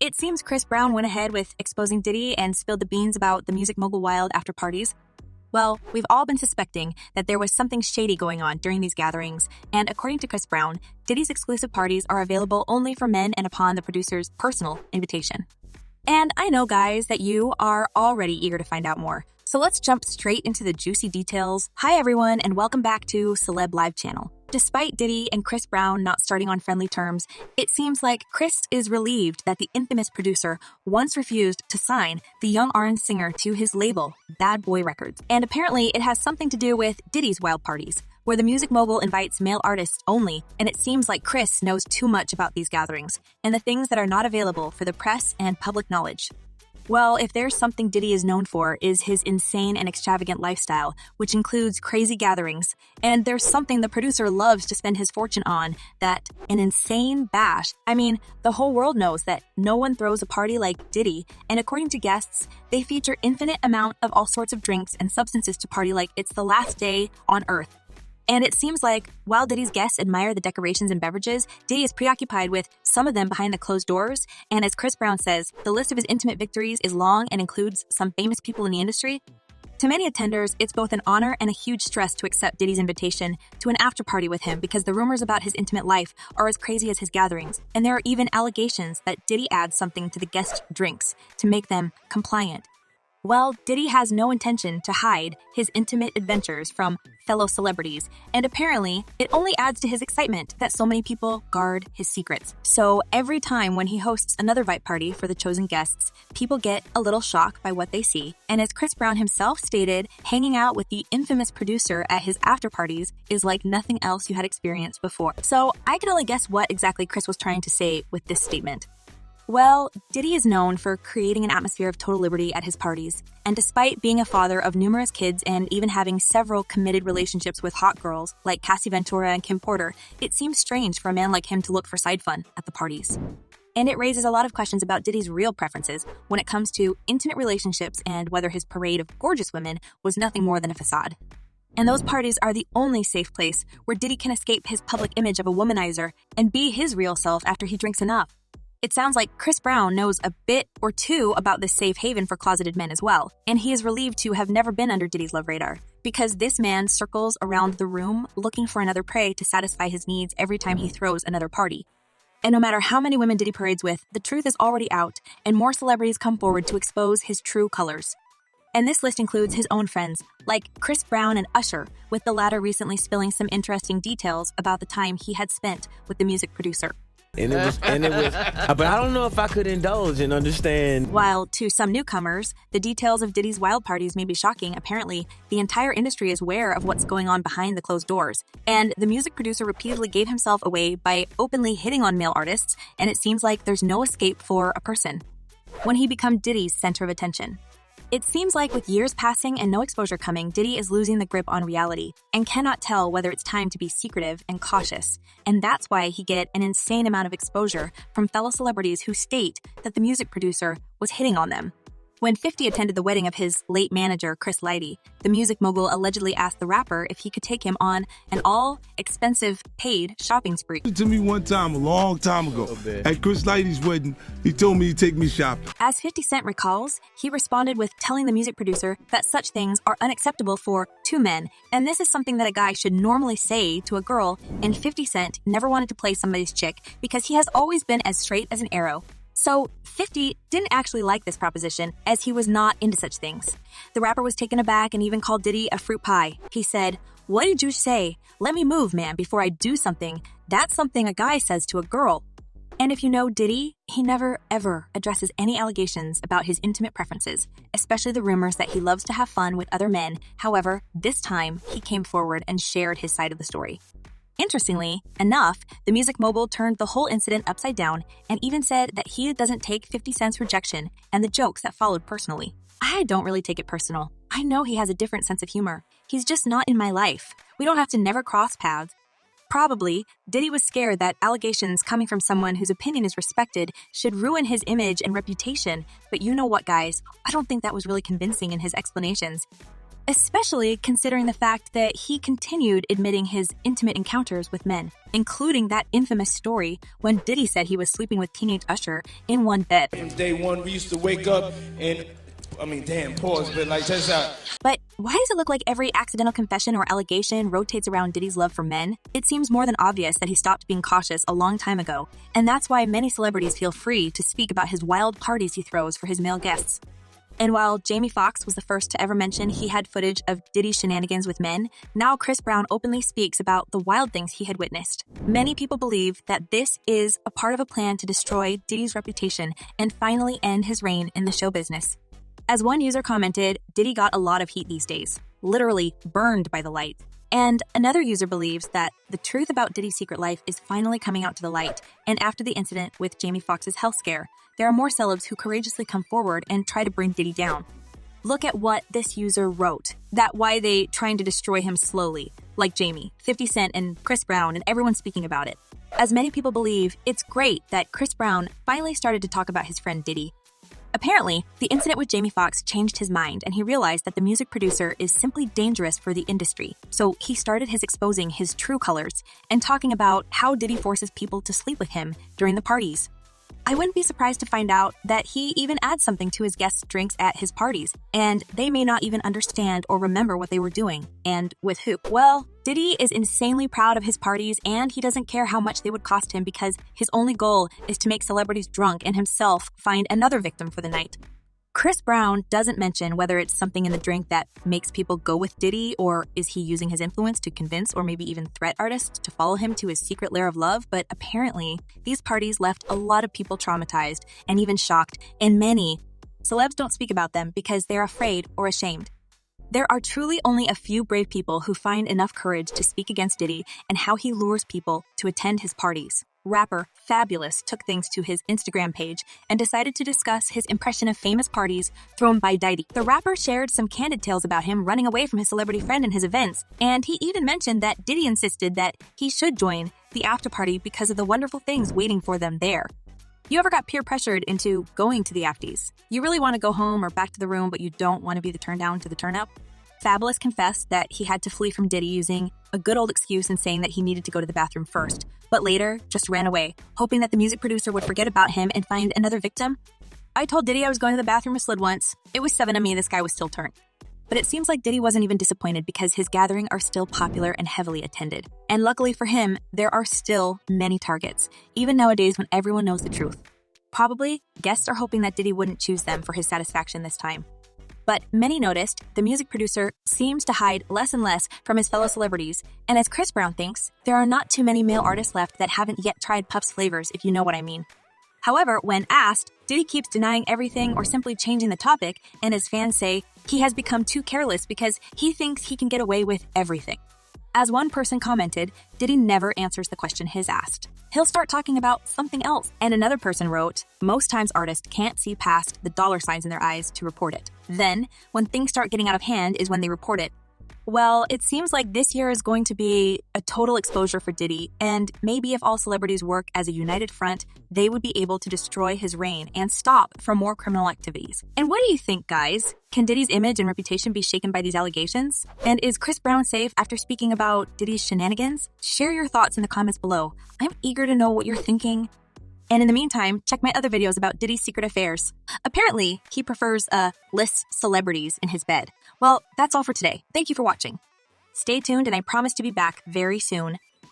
It seems Chris Brown went ahead with exposing Diddy and spilled the beans about the music mogul wild after parties. Well, we've all been suspecting that there was something shady going on during these gatherings, and according to Chris Brown, Diddy's exclusive parties are available only for men and upon the producer's personal invitation. And I know, guys, that you are already eager to find out more, so let's jump straight into the juicy details. Hi everyone, and welcome back to Celeb Live Channel. Despite Diddy and Chris Brown not starting on friendly terms, it seems like Chris is relieved that the infamous producer once refused to sign the young R&B singer to his label, Bad Boy Records. And apparently it has something to do with Diddy's wild parties, where the music mogul invites male artists only, and it seems like Chris knows too much about these gatherings and the things that are not available for the press and public knowledge. Well, if there's something Diddy is known for, is his insane and extravagant lifestyle, which includes crazy gatherings. And there's something the producer loves to spend his fortune on, that an insane bash. I mean, the whole world knows that no one throws a party like Diddy, and according to guests, they feature infinite amount of all sorts of drinks and substances to party like it's the last day on Earth. And it seems like, while Diddy's guests admire the decorations and beverages, Diddy is preoccupied with some of them behind the closed doors. And as Chris Brown says, the list of his intimate victories is long and includes some famous people in the industry. To many attenders, it's both an honor and a huge stress to accept Diddy's invitation to an after party with him, because the rumors about his intimate life are as crazy as his gatherings. And there are even allegations that Diddy adds something to the guest drinks to make them compliant. Well, Diddy has no intention to hide his intimate adventures from fellow celebrities, and apparently, it only adds to his excitement that so many people guard his secrets. So every time when he hosts another invite party for the chosen guests, people get a little shocked by what they see. And as Chris Brown himself stated, hanging out with the infamous producer at his after parties is like nothing else you had experienced before. So I can only guess what exactly Chris was trying to say with this statement. Well, Diddy is known for creating an atmosphere of total liberty at his parties, and despite being a father of numerous kids and even having several committed relationships with hot girls like Cassie Ventura and Kim Porter, it seems strange for a man like him to look for side fun at the parties. And it raises a lot of questions about Diddy's real preferences when it comes to intimate relationships and whether his parade of gorgeous women was nothing more than a facade. And those parties are the only safe place where Diddy can escape his public image of a womanizer and be his real self after he drinks enough. It sounds like Chris Brown knows a bit or two about this safe haven for closeted men as well, and he is relieved to have never been under Diddy's love radar, because this man circles around the room looking for another prey to satisfy his needs every time he throws another party. And no matter how many women Diddy parades with, the truth is already out, and more celebrities come forward to expose his true colors. And this list includes his own friends, like Chris Brown and Usher, with the latter recently spilling some interesting details about the time he had spent with the music producer. And it was, but I don't know if I could indulge and understand. While to some newcomers, the details of Diddy's wild parties may be shocking, apparently, the entire industry is aware of what's going on behind the closed doors. And the music producer repeatedly gave himself away by openly hitting on male artists, and it seems like there's no escape for a person when he becomes Diddy's center of attention. It seems like with years passing and no exposure coming, Diddy is losing the grip on reality and cannot tell whether it's time to be secretive and cautious. And that's why he get an insane amount of exposure from fellow celebrities who state that the music producer was hitting on them. When 50 attended the wedding of his late manager, Chris Lighty, the music mogul allegedly asked the rapper if he could take him on an all-expensive paid shopping spree. To me one time, a long time ago, at Chris Lighty's wedding, he told me he'd take me shopping. As 50 Cent recalls, he responded with telling the music producer that such things are unacceptable for two men, and this is something that a guy should normally say to a girl, and 50 Cent never wanted to play somebody's chick because he has always been as straight as an arrow. So 50 didn't actually like this proposition, as he was not into such things. The rapper was taken aback and even called Diddy a fruit pie. He said, "What did you say? Let me move, man, before I do something. That's something a guy says to a girl." And if you know Diddy, he never ever addresses any allegations about his intimate preferences, especially the rumors that he loves to have fun with other men. However, this time he came forward and shared his side of the story. Interestingly enough, the music mogul turned the whole incident upside down and even said that he doesn't take 50 Cent's rejection and the jokes that followed personally. I don't really take it personal. I know he has a different sense of humor. He's just not in my life. We don't have to never cross paths. Probably, Diddy was scared that allegations coming from someone whose opinion is respected should ruin his image and reputation. But you know what, guys? I don't think that was really convincing in his explanations. especially considering the fact that he continued admitting his intimate encounters with men, including that infamous story when Diddy said he was sleeping with teenage Usher in one bed. From day one, we used to wake up and, pause, but like, check this out. But why does it look like every accidental confession or allegation rotates around Diddy's love for men? It seems more than obvious that he stopped being cautious a long time ago, and that's why many celebrities feel free to speak about his wild parties he throws for his male guests. And while Jamie Foxx was the first to ever mention he had footage of Diddy's shenanigans with men, now Chris Brown openly speaks about the wild things he had witnessed. Many people believe that this is a part of a plan to destroy Diddy's reputation and finally end his reign in the show business. As one user commented, Diddy got a lot of heat these days, literally burned by the light. And another user believes that the truth about Diddy's secret life is finally coming out to the light, and after the incident with Jamie Foxx's health scare, there are more celebs who courageously come forward and try to bring Diddy down. Look at what this user wrote, that why they trying to destroy him slowly, like Jamie, 50 Cent, and Chris Brown, and everyone speaking about it. As many people believe, it's great that Chris Brown finally started to talk about his friend Diddy. Apparently, the incident with Jamie Foxx changed his mind, and he realized that the music producer is simply dangerous for the industry. So he started exposing his true colors and talking about how Diddy forces people to sleep with him during the parties. I wouldn't be surprised to find out that he even adds something to his guests' drinks at his parties, and they may not even understand or remember what they were doing, and with who. Well, Diddy is insanely proud of his parties, and he doesn't care how much they would cost him because his only goal is to make celebrities drunk and himself find another victim for the night. Chris Brown doesn't mention whether it's something in the drink that makes people go with Diddy, or is he using his influence to convince or maybe even threat artists to follow him to his secret lair of love, but apparently these parties left a lot of people traumatized and even shocked, and many celebs don't speak about them because they're afraid or ashamed. There are truly only a few brave people who find enough courage to speak against Diddy and how he lures people to attend his parties. Rapper Fabulous took things to his Instagram page and decided to discuss his impression of famous parties thrown by Diddy. The rapper shared some candid tales about him running away from his celebrity friend in his events, and he even mentioned that Diddy insisted that he should join the after party because of the wonderful things waiting for them there. You ever got peer pressured into going to the afties? You really want to go home or back to the room, but you don't want to be the turn down to the turn up? Fabulous confessed that he had to flee from Diddy using a good old excuse and saying that he needed to go to the bathroom first, but later just ran away, hoping that the music producer would forget about him and find another victim. I told Diddy I was going to the bathroom and slid once. It was 7 of me, this guy was still turned. But it seems like Diddy wasn't even disappointed because his gatherings are still popular and heavily attended. And luckily for him, there are still many targets, even nowadays when everyone knows the truth. Probably, guests are hoping that Diddy wouldn't choose them for his satisfaction this time. But many noticed the music producer seems to hide less and less from his fellow celebrities, and as Chris Brown thinks, there are not too many male artists left that haven't yet tried Puff's flavors, if you know what I mean. However, when asked, Diddy keeps denying everything or simply changing the topic, and his fans say he has become too careless because he thinks he can get away with everything. As one person commented, Diddy never answers the question he's asked. He'll start talking about something else. And another person wrote, most times artists can't see past the dollar signs in their eyes to report it. Then, when things start getting out of hand is when they report it. Well, it seems like this year is going to be a total exposure for Diddy, and maybe if all celebrities work as a united front, they would be able to destroy his reign and stop from more criminal activities. And what do you think, guys? Can Diddy's image and reputation be shaken by these allegations? And is Chris Brown safe after speaking about Diddy's shenanigans? Share your thoughts in the comments below. I'm eager to know what you're thinking. And in the meantime, check my other videos about Diddy's secret affairs. Apparently, he prefers lists celebrities in his bed. Well, that's all for today. Thank you for watching. Stay tuned, and I promise to be back very soon.